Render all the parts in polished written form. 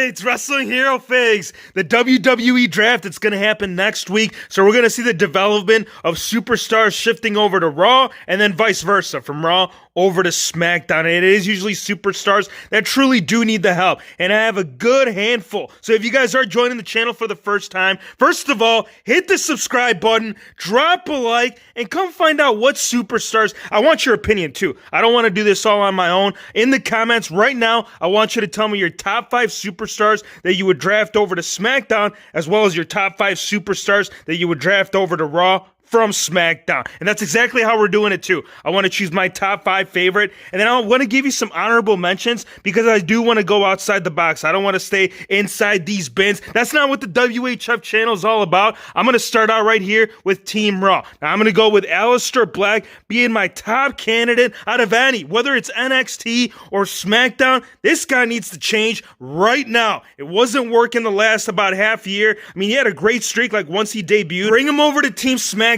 it's Wrestling Hero Figs, the WWE draft that's going to happen next week. So we're going to see the development of superstars shifting over to Raw and then vice versa from Raw over to SmackDown. And it is usually superstars that truly do need the help. And I have a good handful. So if you guys are joining the channel for the first time, first of all, hit the subscribe button, drop a like, and come find out what superstars. I want your opinion too. I don't want to do this all on my own. In the comments right now, I want you to tell me your top 5 superstars that you would draft over to SmackDown, as well as your top 5 superstars that you would draft over to Raw from SmackDown. And that's exactly how we're doing it too. I want to choose my top 5 favorite, and then I want to give you some honorable mentions because I do want to go outside the box. I don't want to stay inside these bins. That's not what the WHF channel is all about. I'm going to start out right here with Team Raw. Now I'm going to go with Aleister Black being my top candidate out of any, whether it's NXT or SmackDown. This guy needs to change right now. It wasn't working the last about half year. I mean, he had a great streak like once he debuted. Bring him over to Team SmackDown.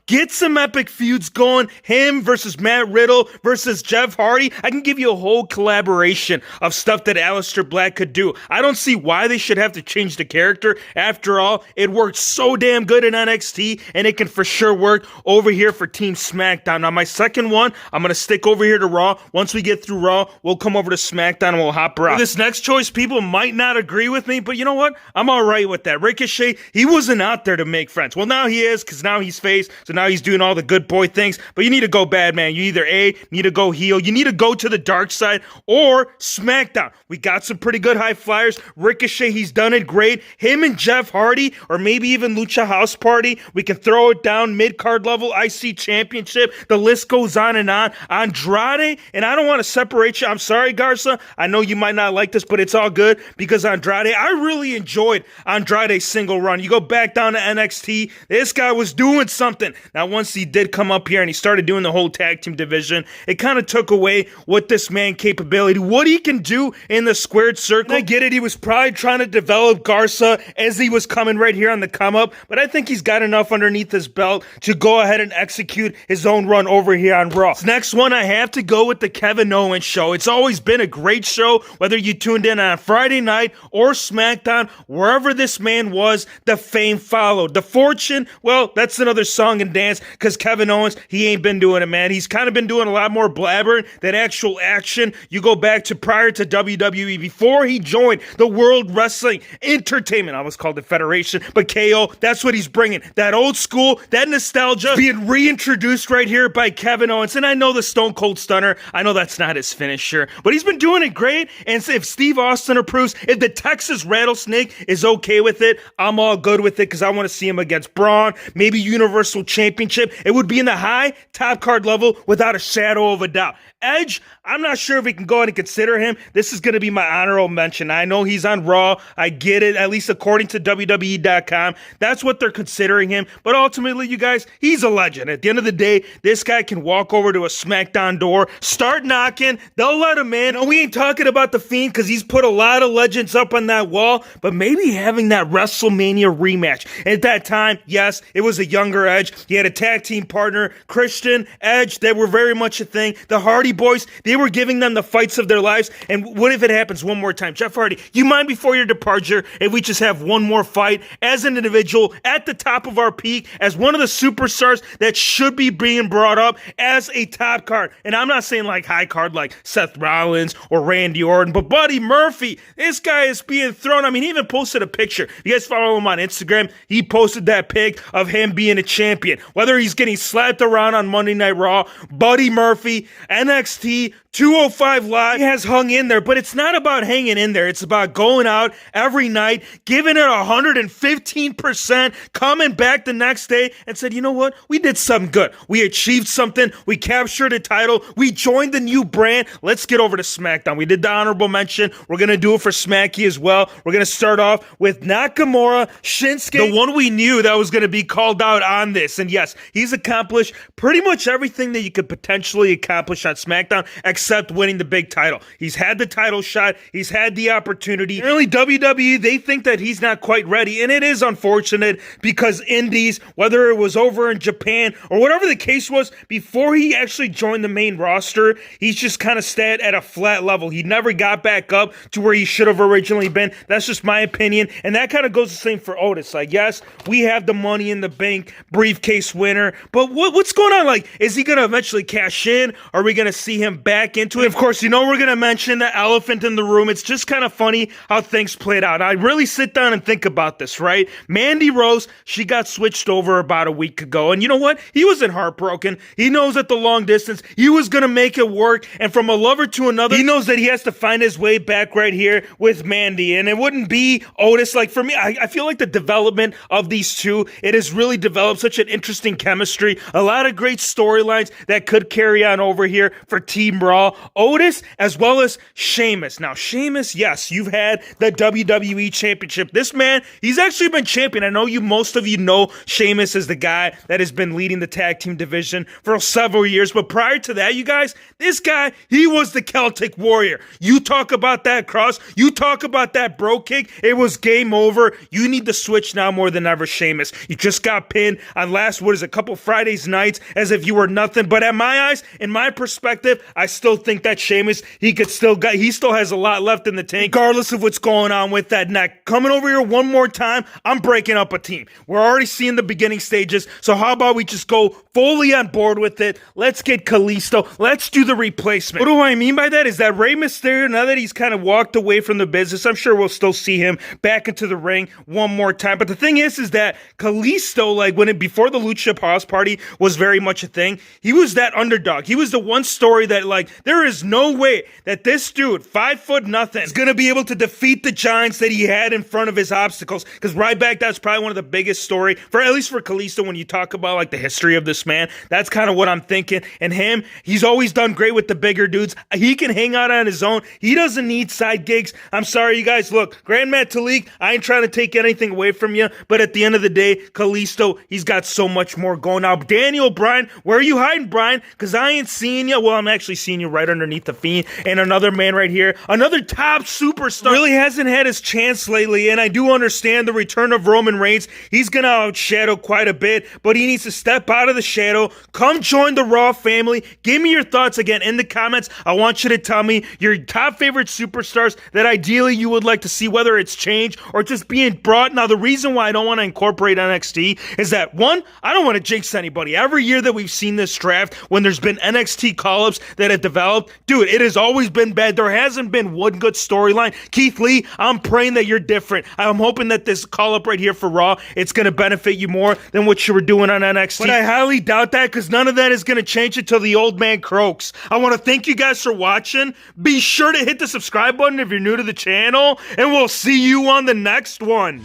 Get some epic feuds going. Him versus Matt Riddle versus Jeff Hardy. I can give you a whole collaboration of stuff that Aleister Black could do. I don't see why they should have to change the character. After all, it worked so damn good in NXT, and it can for sure work over here for Team SmackDown. Now, my second one, I'm going to stick over here to Raw. Once we get through Raw, we'll come over to SmackDown and we'll hop around. This next choice, people might not agree with me, but you know what? I'm all right with that. Ricochet, he wasn't out there to make friends. Well, now he is, because now he's face, so now he's doing all the good boy things, but you need to go bad, man. You either need to go heel, you need to go to the dark side, or SmackDown. We got some pretty good high flyers. Ricochet, he's done it great. Him and Jeff Hardy, or maybe even Lucha House Party, we can throw it down, mid-card level IC Championship. The list goes on and on. Andrade, and I don't want to separate you. I'm sorry, Garza. I know you might not like this, but it's all good, because Andrade, I really enjoyed Andrade's single run. You go back down to NXT, this guy was doing something. Now, once he did come up here and he started doing the whole tag team division, it kind of took away what this man capability, what he can do in the squared circle. I get it, he was probably trying to develop Garza as he was coming right here on the come up, but I think he's got enough underneath his belt to go ahead and execute his own run over here on Raw. This next one, I have to go with the Kevin Owens show. It's always been a great show, whether you tuned in on Friday night or SmackDown, wherever this man was, the fame followed. The fortune, well, that's another song and dance, because Kevin Owens, he ain't been doing it, man. He's kind of been doing a lot more blabbering than actual action. You go back to prior to WWE, before he joined the World Wrestling Entertainment, I almost called it Federation, but KO, that's what he's bringing. That old school, that nostalgia being reintroduced right here by Kevin Owens. And I know the Stone Cold Stunner, I know that's not his finisher, but he's been doing it great. And if Steve Austin approves, if the Texas Rattlesnake is okay with it, I'm all good with it, because I want to see him against Braun, maybe Universal Championship. It would be in the high top card level without a shadow of a doubt. Edge, I'm not sure if we can go ahead and consider him. This is going to be my honorable mention. I know he's on Raw. I get it, at least according to WWE.com. That's what they're considering him. But ultimately, you guys, he's a legend. At the end of the day, this guy can walk over to a SmackDown door, start knocking, they'll let him in. And we ain't talking about The Fiend, because he's put a lot of legends up on that wall, but maybe having that WrestleMania rematch. At that time, yes, it was a younger Edge. He had a tag team partner, Christian, Edge. They were very much a thing. The Hardy Boys, they were giving them the fights of their lives. And what if it happens one more time? Jeff Hardy, you mind before your departure if we just have one more fight as an individual at the top of our peak, as one of the superstars that should be being brought up as a top card? And I'm not saying like high card like Seth Rollins or Randy Orton, but Buddy Murphy, this guy is being thrown. I mean, he even posted a picture. You guys follow him on Instagram. He posted that pic of him being a champion. Whether he's getting slapped around on Monday Night Raw, Buddy Murphy, NXT, 205 Live, he has hung in there, but it's not about hanging in there. It's about going out every night, giving it 115%, coming back the next day and said, you know what? We did something good. We achieved something. We captured a title. We joined the new brand. Let's get over to SmackDown. We did the honorable mention. We're going to do it for Smacky as well. We're going to start off with Nakamura, Shinsuke, the one we knew that was going to be called out on this. And yes, he's accomplished pretty much everything that you could potentially accomplish on SmackDown, except winning the big title. He's had the title shot. He's had the opportunity. Apparently, WWE, they think that he's not quite ready, and it is unfortunate because indies, whether it was over in Japan or whatever the case was, before he actually joined the main roster, he's just kind of stayed at a flat level. He never got back up to where he should have originally been. That's just my opinion, and that kind of goes the same for Otis. Like, yes, we have the Money in the Bank briefcase winner, but what's going on? Like, is he going to eventually cash in? Are we going to see him back into it? Of course, we're going to mention the elephant in the room. It's just kind of funny how things played out. I really sit down and think about this, right? Mandy Rose, she got switched over about a week ago, and you know what? He wasn't heartbroken. He knows at the long distance, he was going to make it work, and from a lover to another, he knows that he has to find his way back right here with Mandy, and it wouldn't be Otis. Like, for me, I feel like the development of these two, it has really developed such an interesting chemistry, a lot of great storylines that could carry on over here for Team Raw. Otis as well as Sheamus. Now, Sheamus, yes, you've had the WWE Championship. This man, he's actually been champion. I know most of you know Sheamus is the guy that has been leading the tag team division for several years, but prior to that, you guys, this guy, he was the Celtic Warrior. You talk about that cross, you talk about that bro kick, it was game over. You need to switch now more than ever, Sheamus. You just got pinned on a couple Fridays nights as if you were nothing, but at my eyes, in my perspective, I still think that Sheamus, he still has a lot left in the tank, regardless of what's going on with that neck. Coming over here one more time, I'm breaking up a team. We're already seeing the beginning stages, so how about we just go fully on board with it? Let's get Kalisto. Let's do the replacement. What do I mean by that is that Rey Mysterio, now that he's kind of walked away from the business, I'm sure we'll still see him back into the ring one more time. But the thing is that Kalisto, like before the Lucha House Party was very much a thing, he was that underdog. He was the one story that, like, there is no way that this dude, 5'0" is gonna be able to defeat the giants that he had in front of his obstacles. Because Ryback, that's probably one of the biggest story at least for Kalisto, when you talk about like the history of this man. That's kind of what I'm thinking. And him, he's always done great with the bigger dudes. He can hang out on his own. He doesn't need side gigs. I'm sorry, you guys. Look, Grand Metalik, I ain't trying to take anything away from you, but at the end of the day, Kalisto, he's got so much more going on. Daniel Bryan, where are you hiding, Bryan? Because I ain't seeing you. Well, I'm actually seeing you right underneath the Fiend. And another man right here, another top superstar, really hasn't had his chance lately. And I do understand the return of Roman Reigns. He's going to outshadow quite a bit, but he needs to step out of the shadow. Come join the Raw family. Give me your thoughts again in the comments. I want you to tell me your top favorite superstars that ideally you would like to see, whether it's change or just being brought. Now, the reason why I don't want to incorporate NXT is that, one, I don't want to jinx anybody. Every year that we've seen this draft, when there's been NXT call-ups that have developed, dude, it has always been bad. There hasn't been one good storyline. Keith Lee, I'm praying that you're different. I'm hoping that this call-up right here for Raw, it's going to benefit you more than what you were doing on NXT. But I highly doubt that, because none of that is going to change until the old man croaks. I want to thank you guys for watching. Be sure to hit the subscribe button if you're new to the channel, and we'll see you on the next one.